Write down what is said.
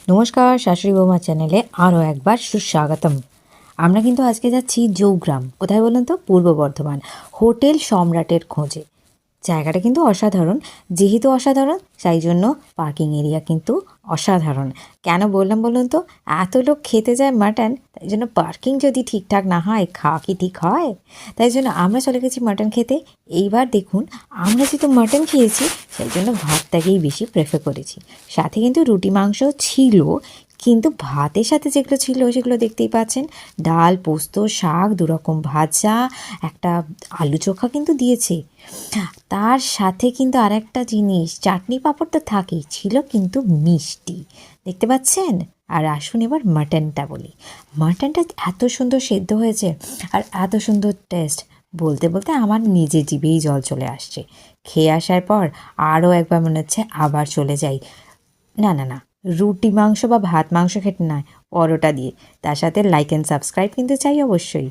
নমস্কার, শাশুড়ি বৌমা চ্যানেলে আরও একবার সুস্বাগতম। আমরা কিন্তু আজকে যাচ্ছি জৌগ্রাম। কোথায় বলুন তো? পূর্ব বর্ধমান, হোটেল সম্রাটের খোঁজে। জায়গাটা কিন্তু অসাধারণ। যেহেতু অসাধারণ, তাই জন্য পার্কিং এরিয়া কিন্তু অসাধারণ। কেন বললাম বলুন তো? এত লোক খেতে যায় মাটন, তাই জন্য পার্কিং যদি ঠিকঠাক না হয়, খাওয়া কি ঠিক হয়? তাই জন্য আমরা চলে গেছি মাটন খেতে। এইবার দেখুন, আমরা যেহেতু মাটন খেয়েছি, সেই জন্য ভাতটাকেই বেশি প্রেফার করেছি। সাথে কিন্তু রুটি মাংস ছিল, কিন্তু ভাতের সাথে যেগুলো ছিল সেগুলো দেখতেই পাচ্ছেন। ডাল, পোস্ত, শাক, দুরকম ভাজা, একটা আলু চোখা কিন্তু দিয়েছে। তার সাথে কিন্তু আর একটা জিনিস, চাটনি পাঁপড় তো থাকেই, ছিল কিন্তু মিষ্টি। দেখতে পাচ্ছেন? আর আসুন এবার মাটনটা বলি। মাটনটা এত সুন্দর সেদ্ধ হয়েছে আর এত সুন্দর টেস্ট, বলতে বলতে আমার নিজের জিভেই জল চলে আসছে। খেয়ে আসার পর আরও একবার মনে হচ্ছে আবার চলে যাই। না না না, রুটি মাংস বা ভাত মাংস খেতে নয়, পরোটা দিয়ে। তার সাথে লাইক অ্যান্ড সাবস্ক্রাইব কিন্তু চাই অবশ্যই।